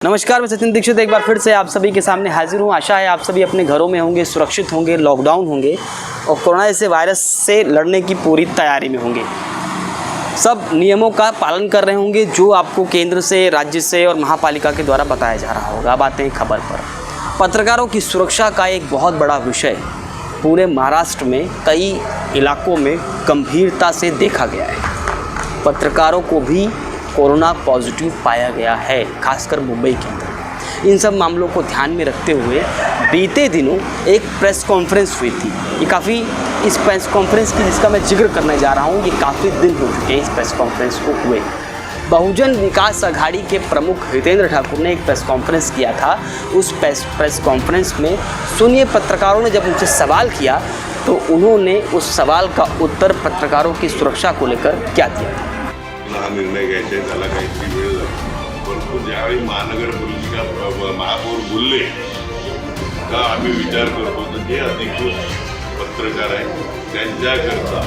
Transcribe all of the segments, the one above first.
नमस्कार, मैं सचिन दीक्षित एक बार फिर से आप सभी के सामने हाजिर हूँ। आशा है आप सभी अपने घरों में होंगे, सुरक्षित होंगे, लॉकडाउन होंगे और कोरोना जैसे वायरस से लड़ने की पूरी तैयारी में होंगे। सब नियमों का पालन कर रहे होंगे जो आपको केंद्र से, राज्य से और महापालिका के द्वारा बताया जा रहा होगा। अब आते हैं खबर पर। पत्रकारों की सुरक्षा का एक बहुत बड़ा विषय पूरे महाराष्ट्र में कई इलाकों में गंभीरता से देखा गया है। पत्रकारों को भी कोरोना पॉजिटिव पाया गया है, खासकर मुंबई के अंदर। इन सब मामलों को ध्यान में रखते हुए बीते दिनों एक प्रेस कॉन्फ्रेंस हुई थी। इस प्रेस कॉन्फ्रेंस की जिसका मैं जिक्र करने जा रहा हूँ, ये काफ़ी दिन हो चुके हैं इस प्रेस कॉन्फ्रेंस को हुए। बहुजन विकास अघाड़ी के प्रमुख हितेंद्र ठाकुर ने एक प्रेस कॉन्फ्रेंस किया था। उस प्रेस कॉन्फ्रेंस में सुनिए, पत्रकारों ने जब उनसे सवाल किया तो उन्होंने उस सवाल का उत्तर पत्रकारों की सुरक्षा को लेकर क्या दिया। हा निर्णय घ्यायचा आहे, त्याला काहीतरी वेळ लागतो, परंतु ज्यावेळी महानगरपालिका महापौर बोलले का आम्ही विचार करतो तर जे अधिकृत पत्रकार आहेत त्यांच्याकरता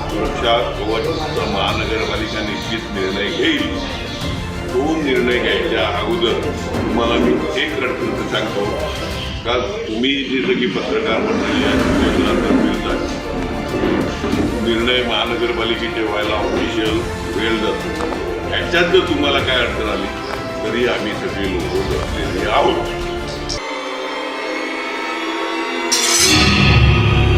सुरक्षा कवच महानगरपालिका निश्चित निर्णय घेईल। तो निर्णय घ्यायच्या अगोदर तुम्हाला मी एक अडचण सांगतो का तुम्ही जसं की पत्रकार मंडळी निर्णय महानगरपालिकेचे व्हायला ऑफिशियल वेळ जातो। ह्याच्यात जर तुम्हाला काय अडचण आली तरी आम्ही सगळे लोक बसलेले आहोत।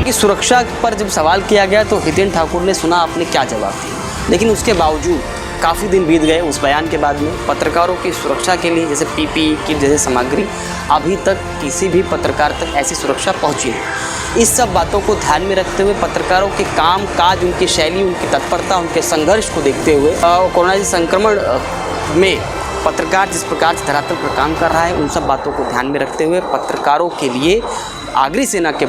कि सुरक्षा पर जब सवाल किया गया तो हितेंद्र ठाकुर ने सुना आपने क्या जवाब दिया, लेकिन उसके बावजूद काफ़ी दिन बीत गए उस बयान के बाद में। पत्रकारों की सुरक्षा के लिए जैसे पीपीई किट जैसे सामग्री अभी तक किसी भी पत्रकार तक ऐसी सुरक्षा पहुंची नहीं। इस सब बातों को ध्यान में रखते हुए पत्रकारों के काम काज, उनकी शैली, उनकी तत्परता, उनके संघर्ष को देखते हुए कोरोना संक्रमण में पत्रकार जिस प्रकार से धरातल पर काम कर रहा है, उन सब बातों को ध्यान में रखते हुए पत्रकारों के लिए आगरी सेना के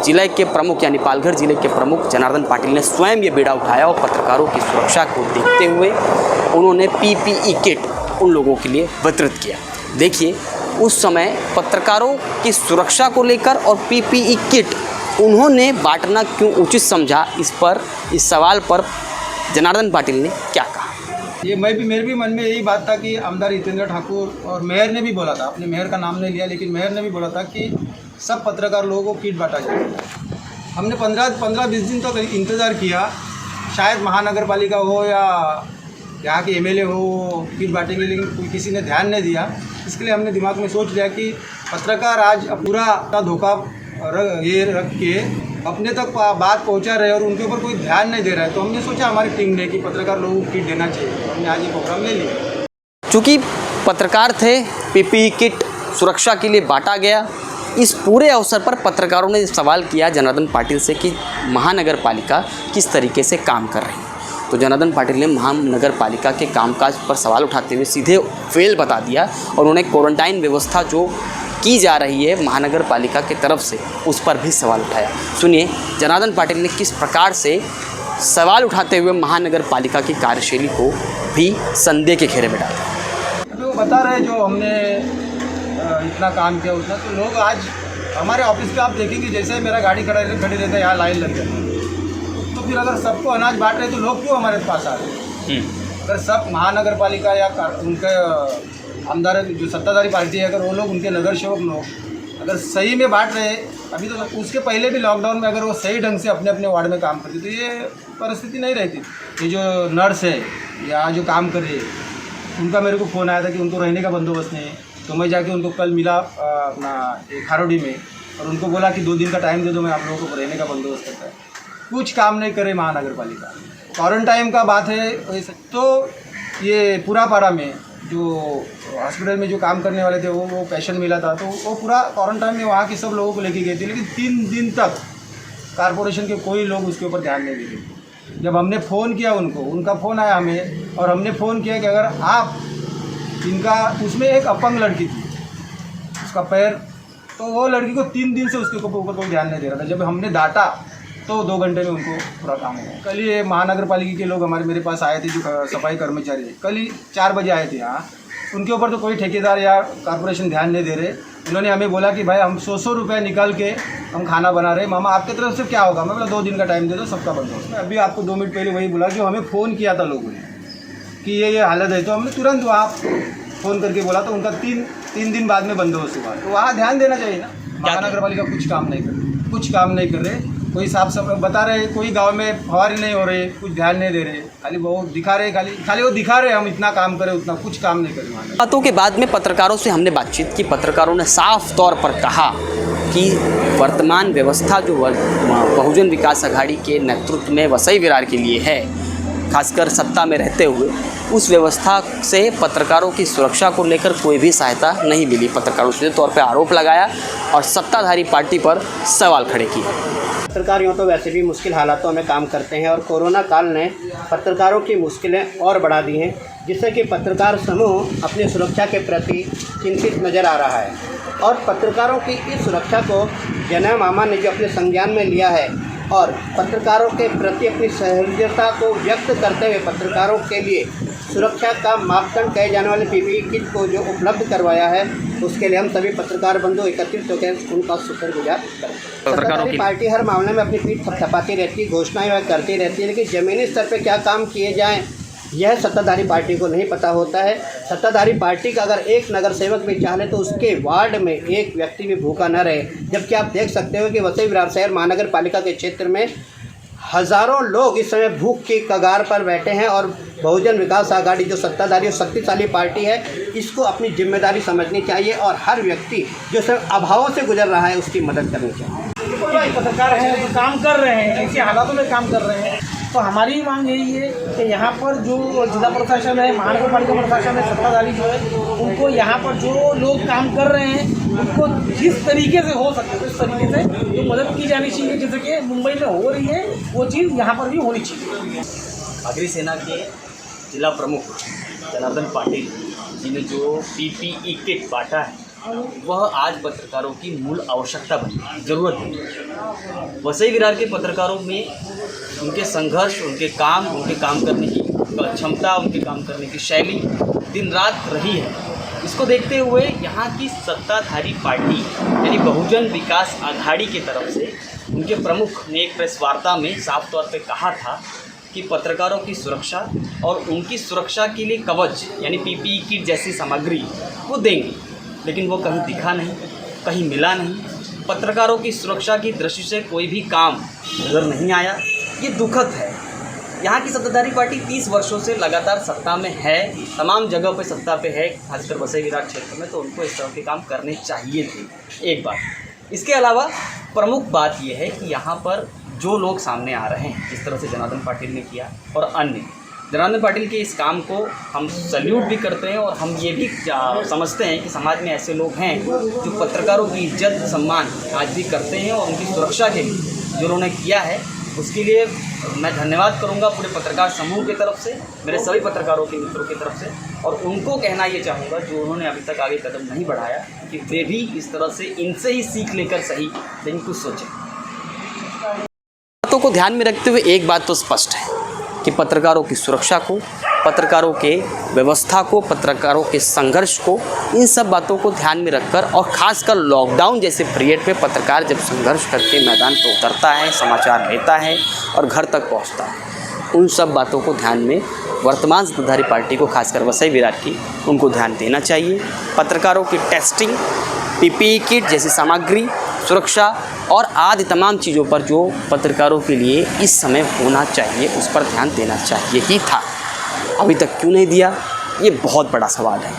जिले के प्रमुख यानी पालघर जिले के प्रमुख जनार्दन पाटिल ने स्वयं ये बीड़ा उठाया और पत्रकारों की सुरक्षा को देखते हुए उन्होंने पीपीई किट उन लोगों के लिए वितरित किया। देखिए, उस समय पत्रकारों की सुरक्षा को लेकर और पीपीई किट उन्होंने बांटना क्यों उचित समझा, इस सवाल पर जनार्दन पाटिल ने क्या कहा। ये मेरे भी मन में यही बात था कि आमदार हितेंद्र ठाकुर और मेयर ने भी बोला था, अपने मेयर का नाम नहीं लिया लेकिन मेयर ने भी बोला था कि सब पत्रकार लोगों को किट बांटा जाए। हमने 15-20 दिन तक इंतज़ार किया, शायद महानगरपालिका हो या यहाँ के एमएलए हो किट बांटेंगे, लेकिन किसी ने ध्यान नहीं दिया। इसके लिए हमने दिमाग में सोच लिया कि पत्रकार आज पूरा का धोखा ये रख के अपने तक बात पहुंचा रहे और उनके ऊपर कोई ध्यान नहीं दे रहा है। तो हमने सोचा हमारी टीम ने कि पत्रकार लोगों को किट देना चाहिए। हमने आज ये प्रोग्राम ले लिया। चूँकि पत्रकार थे, पीपीई किट सुरक्षा के लिए बांटा गया। इस पूरे अवसर पर पत्रकारों ने सवाल किया जनार्दन पाटिल से कि महानगरपालिका किस तरीके से काम कर रही है। तो जनार्दन पाटिल ने महानगरपालिका के कामकाज पर सवाल उठाते हुए सीधे फेल बता दिया और उन्होंने क्वारंटाइन व्यवस्था जो की जा रही है महानगरपालिका की तरफ से, उस पर भी सवाल उठाया। सुनिए, जनार्दन पाटिल ने किस प्रकार से सवाल उठाते हुए महानगरपालिका की कार्यशैली को भी संदेह के घेरे में डाला। अभी वो बता रहे जो हमने इतना काम किया उतना, तो लोग आज हमारे ऑफिस पे आप देखेंगे जैसे मेरा गाड़ी खड़ी रहता है, यहाँ लाइन लग जाती है। तो फिर अगर सबको अनाज बांट रहे तो लोग क्यों हमारे पास आ रहे हैं? अगर सब महानगरपालिका या उनके आमदार जो सत्ताधारी पार्टी है, अगर वो लोग, उनके नगर सेवक लोग अगर सही में बांट रहे, अभी तो उसके पहले भी लॉकडाउन में अगर वो सही ढंग से अपने अपने वार्ड में काम करते तो ये परिस्थिति नहीं रहती। ये जो नर्स है या जो काम कर रही है, उनका मेरे को फ़ोन आया था कि उनको रहने का बंदोबस्त नहीं है। तो मैं जाके उनको कल मिला अपना एक खारोडी में और उनको बोला कि 2 दिन का टाइम दे दो, मैं आप लोगों को रहने का बंदोबस्त करता है। कुछ काम नहीं करे महानगरपालिका। क्वारंटाइन का बात है तो ये पूरा पारा में जो हॉस्पिटल में जो काम करने वाले थे वो पेशेंट मिला था, तो वो पूरा क्वारंटाइन में वहाँ के सब लोगों को लेके गए थे, लेकिन 3 दिन तक कारपोरेशन के कोई लोग उसके ऊपर ध्यान नहीं दिए। जब हमने फ़ोन किया उनको, उनका फ़ोन आया हमें और हमने फ़ोन किया कि अगर आप इनका, उसमें एक अपंग लड़की थी, उसका पैर, तो वो लड़की को 3 दिन से उसके ऊपर कोई ध्यान नहीं दे रहा था। जब हमने डांटा तो 2 घंटे में उनको पूरा काम हो गया। कल ये महानगरपालिका के लोग मेरे पास आए थे, जो सफाई कर्मचारी है, कल ही 4 बजे आए थे यहाँ। उनके ऊपर तो कोई ठेकेदार या कॉर्पोरेशन ध्यान नहीं दे रहे। उन्होंने हमें बोला कि भाई हम 100 रुपये निकाल के हम खाना बना रहे, मामा आपके तरफ से क्या होगा। मैं बोला 2 दिन का टाइम दे दो, सबका बंदोबस्त। मैं अभी आपको 2 मिनट पहले वही बोला जो हमें फ़ोन किया था लोगों ने कि ये हालत है, तो हमने तुरंत वहाँ फ़ोन करके बोला तो उनका तीन दिन बाद में बंदोबस्त हुआ। तो वहाँ ध्यान देना चाहिए ना। महानगर पालिका कुछ काम नहीं कर रहे, कोई साफ सफाई बता रहे, कोई गांव में फवारी नहीं हो रही, कुछ ध्यान नहीं दे रहे, खाली वो दिखा रहे, खाली वो दिखा रहे हम इतना काम करें, उतना कुछ काम नहीं करें। बातों के बाद में पत्रकारों से हमने बातचीत की। पत्रकारों ने साफ तौर पर कहा कि वर्तमान व्यवस्था जो बहुजन विकास आघाड़ी के नेतृत्व में वसई विरार के लिए है, खासकर सत्ता में रहते हुए, उस व्यवस्था से पत्रकारों की सुरक्षा को लेकर कोई भी सहायता नहीं मिली। पत्रकारों से तौर पर आरोप लगाया और सत्ताधारी पार्टी पर सवाल खड़े किए। पत्रकार यूँ तो वैसे भी मुश्किल हालातों में काम करते हैं और कोरोना काल ने पत्रकारों की मुश्किलें और बढ़ा दी हैं, जिससे कि पत्रकार समूह अपनी सुरक्षा के प्रति चिंतित नज़र आ रहा है और पत्रकारों की इस सुरक्षा को जन मामा ने जो अपने संज्ञान में लिया है और पत्रकारों के प्रति अपनी सहृदयता को व्यक्त करते हुए पत्रकारों के लिए सुरक्षा का मापदंड कहे जाने वाले पीपीई किट को जो उपलब्ध करवाया है, उसके लिए हम सभी पत्रकार बंधु एकत्रित होकर उनका शुक्रगुजार करते हैं। सरकारी पार्टी हर मामले में अपनी पीठ थपथपाती रहती है, घोषणाएं वह करती रहती है, लेकिन ज़मीनी स्तर पर क्या काम किए जाएँ यह सत्ताधारी पार्टी को नहीं पता होता है। सत्ताधारी पार्टी का अगर एक नगर सेवक भी चाहे तो उसके वार्ड में एक व्यक्ति भी भूखा न रहे, जबकि आप देख सकते हो कि वसई विरार शहर महानगर पालिका के क्षेत्र में हज़ारों लोग इस समय भूख की कगार पर बैठे हैं और बहुजन विकास आघाड़ी जो सत्ताधारी और शक्तिशाली पार्टी है, इसको अपनी जिम्मेदारी समझनी चाहिए और हर व्यक्ति जो सब अभावों से गुजर रहा है उसकी मदद करनी चाहिए। पत्रकार हैं जो काम कर रहे हैं, ऐसे हालातों में काम कर रहे हैं, तो हमारी मांग यही है कि यहाँ पर जो जिला प्रशासन है, महानगर पालिका प्रशासन है, सत्ताधारी जो है, उनको यहाँ पर जो लोग काम कर रहे हैं उनको जिस तरीके से हो सके उस तरीके से जो मदद की जानी चाहिए, जैसे कि मुंबई में हो रही है वो चीज़ यहाँ पर भी होनी चाहिए। अग्नि सेना के जिला प्रमुख जनार्दन पाटिल जी ने जो पीपीई किट बांटा है वह आज पत्रकारों की मूल आवश्यकता बनी, ज़रूरत है। वसई विरार के पत्रकारों में उनके संघर्ष, उनके काम करने की क्षमता, उनके काम करने की शैली दिन रात रही है। इसको देखते हुए यहाँ की सत्ताधारी पार्टी यानी बहुजन विकास आघाड़ी की तरफ से उनके प्रमुख ने एक प्रेस वार्ता में साफ तौर पे कहा था कि पत्रकारों की सुरक्षा और उनकी सुरक्षा के लिए कवच यानी पीपीई किट जैसी सामग्री वो देंगे, लेकिन वो कहीं दिखा नहीं, कहीं मिला नहीं। पत्रकारों की सुरक्षा की दृष्टि से कोई भी काम नजर नहीं आया। ये दुखद है। यहाँ की सत्ताधारी पार्टी 30 वर्षों से लगातार सत्ता में है, तमाम जगह पे सत्ता पे है, खासकर वसई विरार क्षेत्र में, तो उनको इस तरह के काम करने चाहिए थे। एक बात। इसके अलावा प्रमुख बात यह है कि यहाँ पर जो लोग सामने आ रहे हैं, जिस तरह से जनार्दन पाटिल ने किया और अन्य, जनार्दन पाटिल के इस काम को हम सल्यूट भी करते हैं और हम ये भी समझते हैं कि समाज में ऐसे लोग हैं जो पत्रकारों की इज्जत सम्मान आज भी करते हैं और उनकी सुरक्षा के लिए जो उन्होंने किया है उसके लिए मैं धन्यवाद करूंगा पूरे पत्रकार समूह की तरफ से, मेरे सभी पत्रकारों के मित्रों की तरफ से, और उनको कहना ये चाहूँगा जो उन्होंने अभी तक आगे कदम नहीं बढ़ाया कि वे भी इस तरह से इनसे ही सीख लेकर सही लेकिन कुछ सोचें। बातों को ध्यान में रखते हुए एक बात तो स्पष्ट है कि पत्रकारों की सुरक्षा को, पत्रकारों के व्यवस्था को, पत्रकारों के संघर्ष को, इन सब बातों को ध्यान में रखकर और ख़ासकर लॉकडाउन जैसे पीरियड पे पत्रकार जब संघर्ष करके मैदान पर उतरता है, समाचार लेता है और घर तक पहुंचता है, उन सब बातों को ध्यान में वर्तमान सत्ताधारी पार्टी को, खासकर वसई विरार की, उनको ध्यान देना चाहिए। पत्रकारों की टेस्टिंग, पीपीई किट जैसी सामग्री, सुरक्षा और आदि तमाम चीज़ों पर जो पत्रकारों के लिए इस समय होना चाहिए उस पर ध्यान देना चाहिए ही था। अभी तक क्यों नहीं दिया, ये बहुत बड़ा सवाल है।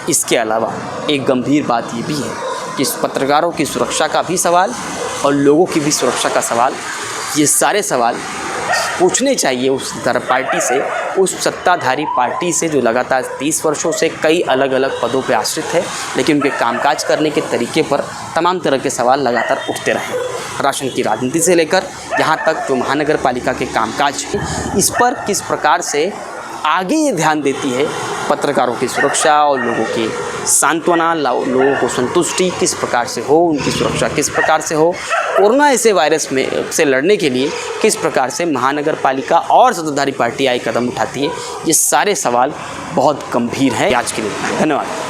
इसके अलावा एक गंभीर बात ये भी है कि इस पत्रकारों की सुरक्षा का भी सवाल और लोगों की भी सुरक्षा का सवाल, ये सारे सवाल पूछने चाहिए उस पार्टी से, उस सत्ताधारी पार्टी से जो लगातार 30 वर्षों से कई अलग अलग पदों पर आश्रित है, लेकिन उनके कामकाज करने के तरीके पर तमाम तरह के सवाल लगातार उठते रहे। राशन की राजनीति से लेकर यहाँ तक जो महानगर पालिका के कामकाज है, इस पर किस प्रकार से आगे ये ध्यान देती है, पत्रकारों की सुरक्षा और लोगों की सांत्वना, लोगों को संतुष्टि किस प्रकार से हो, उनकी सुरक्षा किस प्रकार से हो, कोरोना ऐसे वायरस में से लड़ने के लिए किस प्रकार से महानगर पालिका और सत्ताधारी पार्टी आई कदम उठाती है, ये सारे सवाल बहुत गंभीर हैं। आज के लिए धन्यवाद।